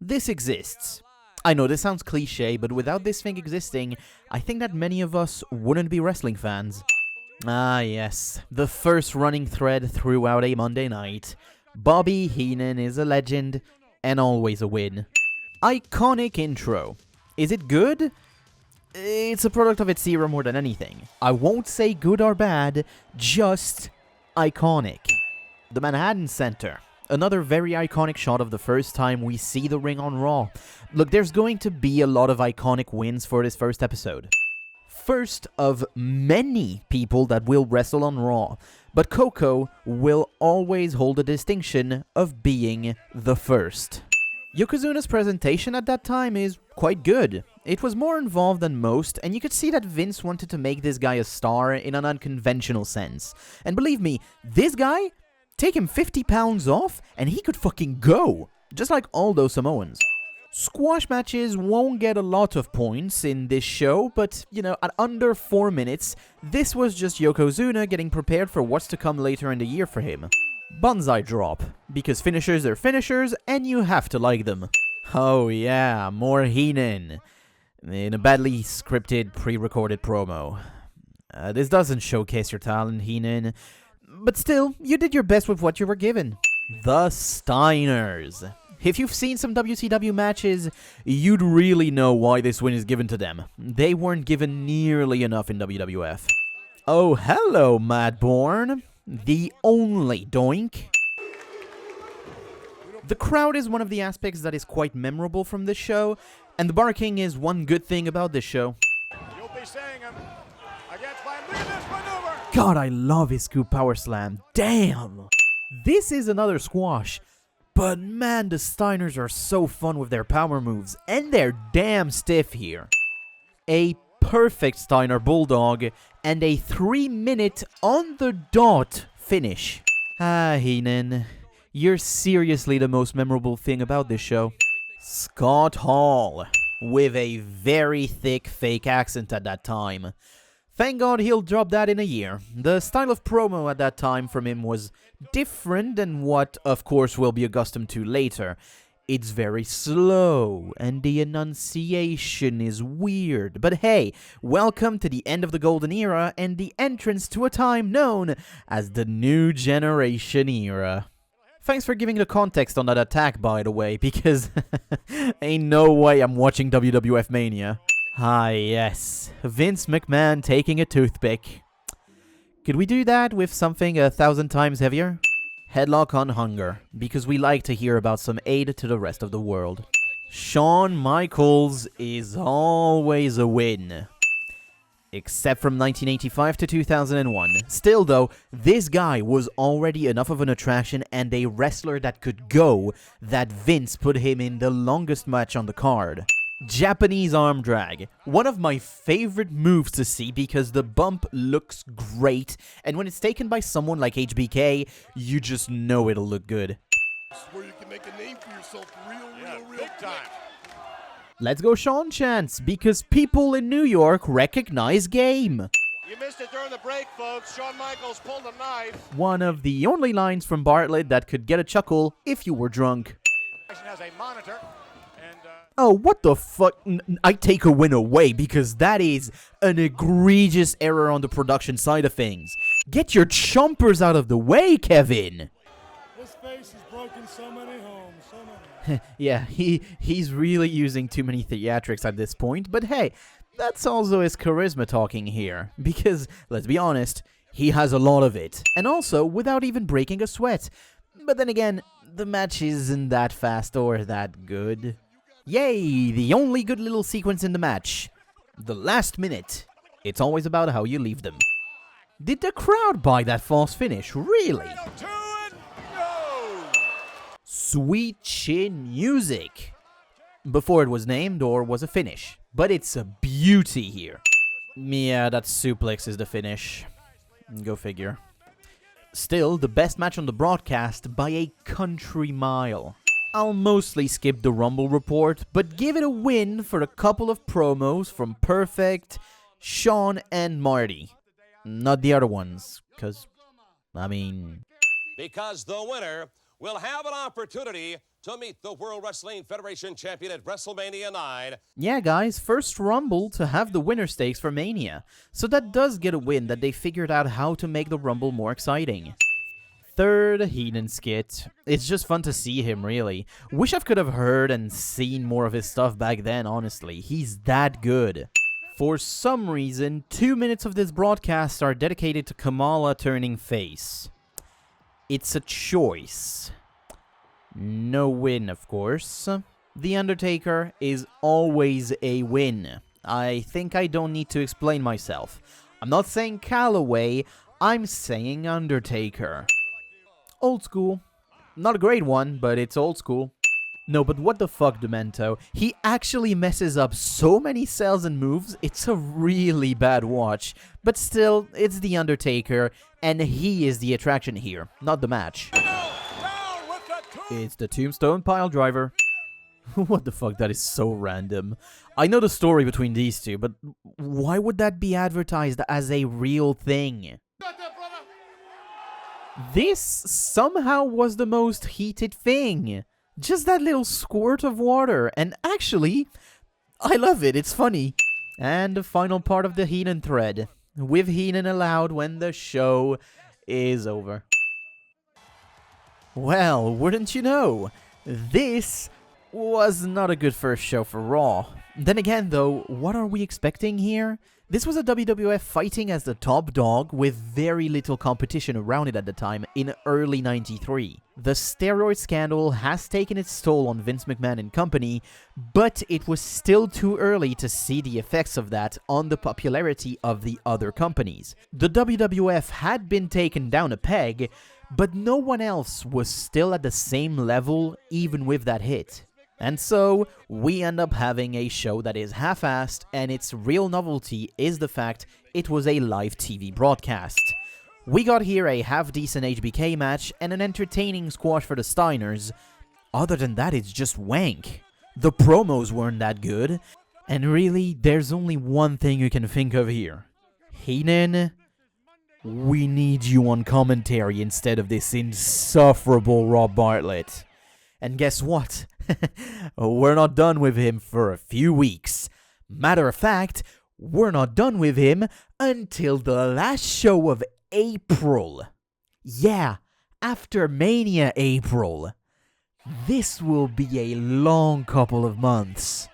this exists. I know this sounds cliche, but without this thing existing, I think that many of us wouldn't be wrestling fans. Ah yes, the first running thread throughout a Monday night. Bobby Heenan is a legend, and always a win. Iconic intro. Is it good? It's a product of its era more than anything. I won't say good or bad, just iconic. The Manhattan Center. Another very iconic shot of the first time we see the ring on Raw. Look, there's going to be a lot of iconic wins for this first episode. First of many people that will wrestle on Raw, but Coco will always hold the distinction of being the first. Yokozuna's presentation at that time is quite good. It was more involved than most, and you could see that Vince wanted to make this guy a star in an unconventional sense. And believe me, this guy, take him 50 pounds off, and he could fucking go, just like all those Samoans. Squash matches won't get a lot of points in this show, but, you know, at under 4 minutes, this was just Yokozuna getting prepared for what's to come later in the year for him. Banzai drop, because finishers are finishers, and you have to like them. Oh yeah, more Heenan, in a badly scripted, pre-recorded promo. This doesn't showcase your talent, Heenan, but still, you did your best with what you were given. The Steiners. If you've seen some WCW matches, you'd really know why this win is given to them. They weren't given nearly enough in WWF. Oh, hello, Madborn. The only doink. The crowd is one of the aspects that is quite memorable from this show, and the barking is one good thing about this show. You'll be seeing him against my latest maneuver. God, I love his scoop power slam. Damn! This is another squash. But man, the Steiners are so fun with their power moves, and they're damn stiff here. A perfect Steiner Bulldog, and a 3-minute on-the-dot finish. Ah, Heenan, you're seriously the most memorable thing about this show. Scott Hall, with a very thick fake accent at that time. Thank God he'll drop that in a year. The style of promo at that time from him was different than what, of course, we'll be accustomed to later. It's very slow, and the enunciation is weird. But hey, welcome to the end of the Golden Era and the entrance to a time known as the New Generation Era. Thanks for giving the context on that attack, by the way, because ain't no way I'm watching WWF Mania. Ah yes, Vince McMahon taking a toothpick. Could we do that with something 1,000 times heavier? Headlock on Hunger, because we like to hear about some aid to the rest of the world. Shawn Michaels is always a win. Except from 1985 to 2001. Still though, this guy was already enough of an attraction and a wrestler that could go that Vince put him in the longest match on the card. Japanese arm drag. One of my favorite moves to see because the bump looks great, and when it's taken by someone like HBK, you just know it'll look good. Where you can make a name for yourself real Big time. Let's go Sean chants, because people in New York recognize game. You missed it during the break, folks. Shawn Michaels pulled a knife. One of the only lines from Bartlett that could get a chuckle if you were drunk. Has a monitor. Oh, what the fuck? I take a win away because that is an egregious error on the production side of things. Get your chompers out of the way, Kevin! This face has broken so many homes, so many. Yeah, he's really using too many theatrics at this point, but hey, that's also his charisma talking here. Because, let's be honest, he has a lot of it. And also, without even breaking a sweat. But then again, the match isn't that fast or that good. Yay, the only good little sequence in the match. The last minute. It's always about how you leave them. Did the crowd buy that false finish? Really? Sweet Chin Music. Before it was named or was a finish. But it's a beauty here. Yeah, that suplex is the finish. Go figure. Still, the best match on the broadcast by a country mile. I'll mostly skip the Rumble report, but give it a win for a couple of promos from Perfect, Sean, and Marty. Not the other ones, because, I mean... Because the winner will have an opportunity to meet the World Wrestling Federation champion at WrestleMania 9. Yeah, guys, first Rumble to have the winner stakes for Mania. So that does get a win that they figured out how to make the Rumble more exciting. Third Heenan skit. It's just fun to see him, really. Wish I could have heard and seen more of his stuff back then, honestly. He's that good. For some reason, 2 minutes of this broadcast are dedicated to Kamala turning face. It's a choice. No win, of course. The Undertaker is always a win. I think I don't need to explain myself. I'm not saying Calloway, I'm saying Undertaker. Old school. Not a great one, but it's old school. No, but what the fuck, Demento? He actually messes up so many sells and moves, it's a really bad watch. But still, it's The Undertaker, and he is the attraction here, not the match. It's the Tombstone Piledriver. What the fuck, that is so random. I know the story between these two, but why would that be advertised as a real thing? This somehow was the most heated thing. Just that little squirt of water, and actually, I love it, it's funny. And the final part of the Heenan thread, with Heenan allowed when the show is over. Well, wouldn't you know, this was not a good first show for Raw. Then again though, what are we expecting here? This was a WWF fighting as the top dog with very little competition around it at the time in early '93. The steroid scandal has taken its toll on Vince McMahon and company, but it was still too early to see the effects of that on the popularity of the other companies. The WWF had been taken down a peg, but no one else was still at the same level even with that hit. And so, we end up having a show that is half-assed, and its real novelty is the fact it was a live TV broadcast. We got here a half-decent HBK match and an entertaining squash for the Steiners. Other than that, it's just wank. The promos weren't that good, and really, there's only one thing you can think of here. Heenan, we need you on commentary instead of this insufferable Rob Bartlett. And guess what? We're not done with him for a few weeks. Matter of fact, we're not done with him until the last show of April. Yeah, after Mania April. This will be a long couple of months.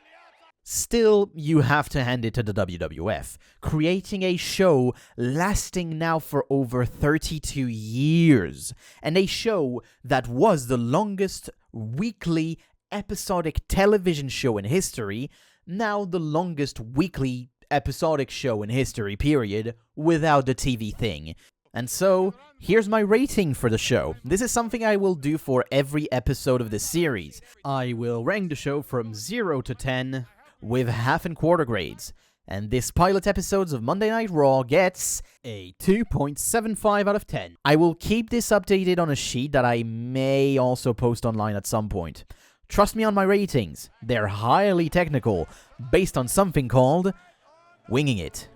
Still, you have to hand it to the WWF, creating a show lasting now for over 32 years, and a show that was the longest weekly episodic television show in history, now the longest weekly episodic show in history, period, without the TV thing. And so, here's my rating for the show. This is something I will do for every episode of this series. I will rank the show from 0 to 10 with half and quarter grades. And this pilot episodes of Monday Night Raw gets a 2.75 out of 10. I will keep this updated on a sheet that I may also post online at some point. Trust me on my ratings. They're highly technical, based on something called winging it.